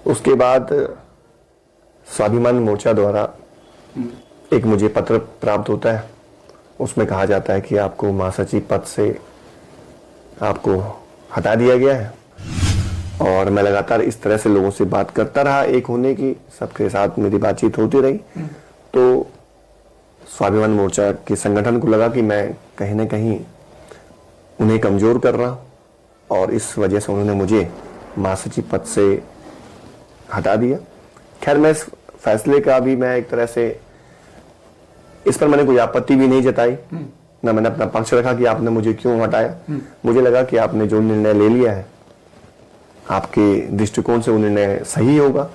उसके बाद स्वाभिमान मोर्चा द्वारा एक मुझे पत्र प्राप्त होता है। उसमें कहा जाता है कि आपको महासचिव पद से आपको हटा दिया गया है। और मैं लगातार इस तरह से लोगों से बात करता रहा, एक होने की, सबके साथ मेरी बातचीत होती रही। तो स्वाभिमान मोर्चा के संगठन को लगा कि मैं कहीं ना कहीं उन्हें कमजोर कर रहा हूं और इस वजह से उन्होंने मुझे महासचिव पद से हटा दिया। खैर, मैं इस फैसले का भी मैं एक तरह से इस पर मैंने कोई आपत्ति भी नहीं जताई, ना मैंने अपना पक्ष रखा कि आपने मुझे क्यों हटाया। मुझे लगा कि आपने जो निर्णय ले लिया है आपके दृष्टिकोण से वो निर्णय सही होगा,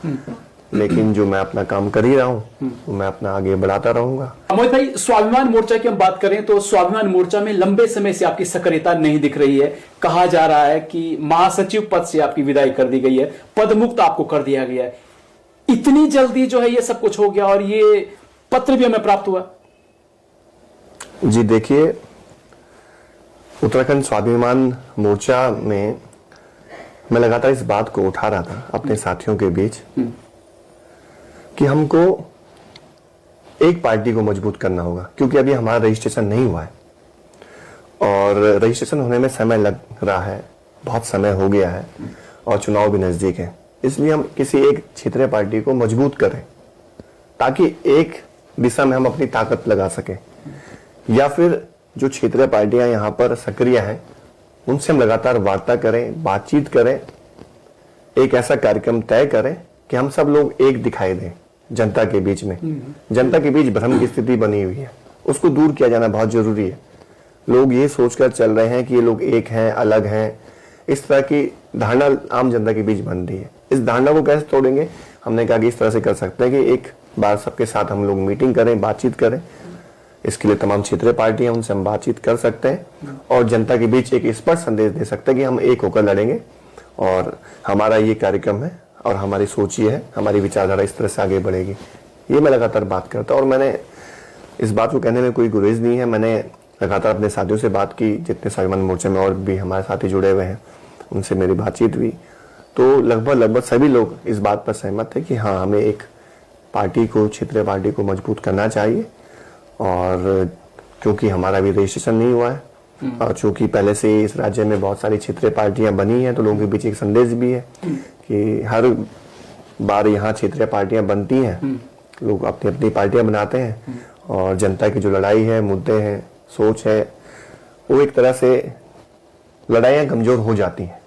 लेकिन जो मैं अपना काम कर ही रहा हूं वो मैं अपना आगे बढ़ाता रहूंगा। मोहित भाई, स्वाभिमान मोर्चा की हम बात करें तो स्वाभिमान मोर्चा में लंबे समय से आपकी सक्रियता नहीं दिख रही है। कहा जा रहा है कि महासचिव पद से आपकी विदाई कर दी गई है, पदमुक्त आपको कर दिया गया है। इतनी जल्दी जो है ये सब कुछ हो गया और ये पत्र भी हमें प्राप्त हुआ। जी देखिए, उत्तराखंड स्वाभिमान मोर्चा में मैं लगातार इस बात को उठा रहा था अपने साथियों के बीच कि हमको एक पार्टी को मजबूत करना होगा, क्योंकि अभी हमारा रजिस्ट्रेशन नहीं हुआ है और रजिस्ट्रेशन होने में समय लग रहा है, बहुत समय हो गया है और चुनाव भी नजदीक है। इसलिए हम किसी एक क्षेत्रीय पार्टी को मजबूत करें ताकि एक दिशा में हम अपनी ताकत लगा सकें, या फिर जो क्षेत्रीय पार्टियां यहाँ पर सक्रिय हैं उनसे हम लगातार वार्ता करें, बातचीत करें, एक ऐसा कार्यक्रम तय करें कि हम सब लोग एक दिखाई दें जनता के बीच में। जनता के बीच भ्रम की स्थिति बनी हुई है, उसको दूर किया जाना बहुत जरूरी है। लोग ये सोचकर चल रहे हैं कि ये लोग एक हैं, अलग हैं, इस तरह की धारणा आम जनता के बीच बन रही है। इस धारणा को कैसे तोड़ेंगे? हमने कहा कि इस तरह से कर सकते हैं कि एक बार सबके साथ हम लोग मीटिंग करें, बातचीत करें। इसके लिए तमाम क्षेत्रीय पार्टियां, उनसे हम बातचीत कर सकते हैं और जनता के बीच एक स्पष्ट संदेश दे सकते हैं कि हम एक होकर लड़ेंगे और हमारा ये कार्यक्रम है और हमारी सोच ये है, हमारी विचारधारा इस तरह से आगे बढ़ेगी। ये मैं लगातार बात करता हूं और मैंने इस बात को कहने में कोई गुरेज नहीं है। मैंने लगातार अपने साथियों से बात की, जितने स्वाभिमान मोर्चे में और भी हमारे साथी जुड़े हुए हैं उनसे मेरी बातचीत हुई, तो लगभग सभी लोग इस बात पर सहमत थे कि हाँ, हमें एक पार्टी को, क्षेत्रीय पार्टी को मजबूत करना चाहिए। और क्योंकि हमारा भी रजिस्ट्रेशन नहीं हुआ है और चूंकि पहले से इस राज्य में बहुत सारी क्षेत्रीय पार्टियां बनी हैं, तो लोगों के बीच एक संदेश भी है कि हर बार यहाँ क्षेत्रीय पार्टियां बनती हैं, लोग अपनी अपनी पार्टियां बनाते हैं और जनता की जो लड़ाई है, मुद्दे हैं, सोच है, वो एक तरह से लड़ाइयां कमजोर हो जाती हैं।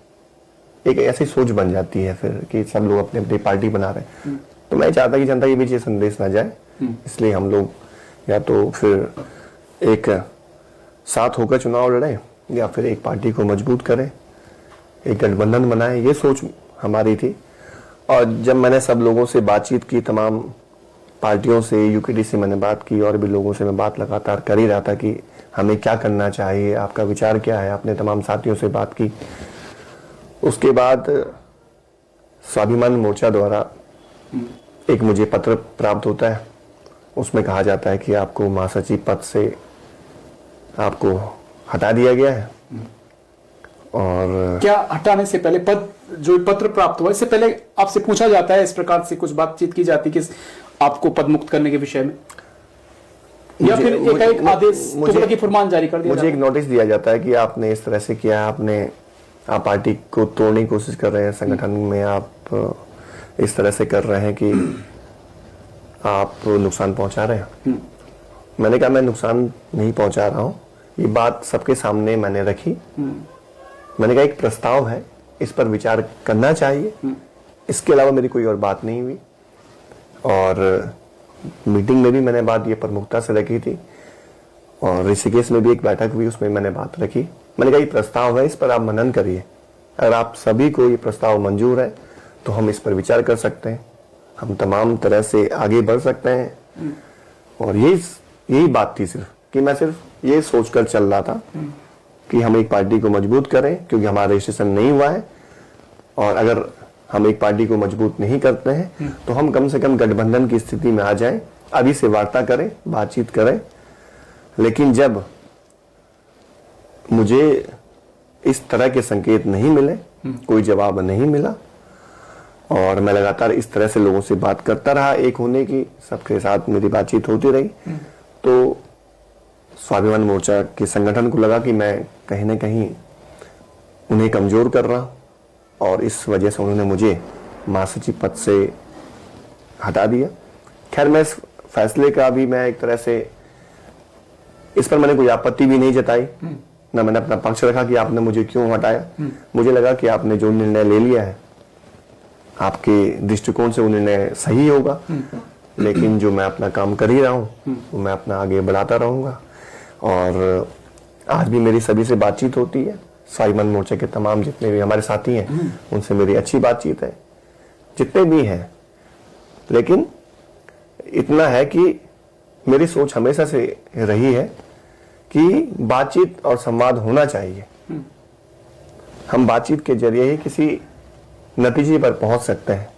एक ऐसी सोच बन जाती है फिर कि सब लोग अपनी अपनी पार्टी बना रहे हैं। तो मैं चाहता कि जनता के बीच ये संदेश ना जाए, इसलिए हम लोग या तो फिर एक साथ होकर चुनाव लड़ें या फिर एक पार्टी को मजबूत करें, एक गठबंधन बनाएं। ये सोच हमारी थी। और जब मैंने सब लोगों से बातचीत की, तमाम पार्टियों से, यूकेडी से मैंने बात की और भी लोगों से मैं बात लगातार कर ही रहा था कि हमें क्या करना चाहिए, आपका विचार क्या है। अपने तमाम साथियों से बात की। उसके बाद स्वाभिमान मोर्चा द्वारा एक मुझे पत्र प्राप्त होता है। उसमें कहा जाता है कि आपको महासचिव पद से आपको हटा दिया गया है। और क्या हटाने से पहले जो पत्र प्राप्त हुआ, इससे पहले आपसे पूछा जाता है, इस प्रकार से कुछ बातचीत की जाती कि आपको पदमुक्त करने के विषय में, या फिर एक आदेश, तुगलकी फरमान जारी कर दिया? मुझे एक नोटिस दिया जाता है कि आपने इस तरह से किया, आप पार्टी को तोड़ने की कोशिश कर रहे हैं, संगठन में आप इस तरह से कर रहे हैं कि आप नुकसान पहुंचा रहे हैं। मैंने कहा मैं नुकसान नहीं पहुंचा रहा हूं, ये बात सबके सामने मैंने रखी। मैंने कहा एक प्रस्ताव है, इस पर विचार करना चाहिए, इसके अलावा मेरी कोई और बात नहीं हुई। और मीटिंग में भी मैंने बात ये प्रमुखता से रखी थी और ऋषिकेश में भी एक बैठक हुई, उसमें मैंने बात रखी। मैंने कहा ये प्रस्ताव है, इस पर आप मनन करिए, अगर आप सभी को ये प्रस्ताव मंजूर है तो हम इस पर विचार कर सकते हैं, हम तमाम तरह से आगे बढ़ सकते हैं। और यही बात थी सिर्फ कि मैं सिर्फ ये सोचकर चल रहा था कि हम एक पार्टी को मजबूत करें, क्योंकि हमारा रजिस्ट्रेशन नहीं हुआ है और अगर हम एक पार्टी को मजबूत नहीं करते हैं तो हम कम से कम गठबंधन की स्थिति में आ जाएं, अभी से वार्ता करें, बातचीत करें। लेकिन जब मुझे इस तरह के संकेत नहीं मिले, कोई जवाब नहीं मिला और मैं लगातार इस तरह से लोगों से बात करता रहा, एक होने की, सबके साथ मेरी बातचीत होती रही। तो स्वाभिमान मोर्चा के संगठन को लगा कि मैं कहीं ना कहीं उन्हें कमजोर कर रहा हूं और इस वजह से उन्होंने मुझे महासचिव पद से हटा दिया। खैर, मैं इस फैसले का भी मैं एक तरह से इस पर मैंने कोई आपत्ति भी नहीं जताई, ना मैंने अपना पक्ष रखा कि आपने मुझे क्यों हटाया। मुझे लगा कि आपने जो निर्णय ले लिया है आपके दृष्टिकोण से वो निर्णय सही होगा, लेकिन जो मैं अपना काम कर ही रहा हूँ वो मैं अपना आगे बढ़ाता रहूंगा। और आज भी मेरी सभी से बातचीत होती है, स्वाभिमान मोर्चा के तमाम जितने भी हमारे साथी हैं उनसे मेरी अच्छी बातचीत है, जितने भी हैं। लेकिन इतना है कि मेरी सोच हमेशा से रही है कि बातचीत और संवाद होना चाहिए। हम बातचीत के जरिए ही किसी नतीजे पर पहुंच सकते हैं।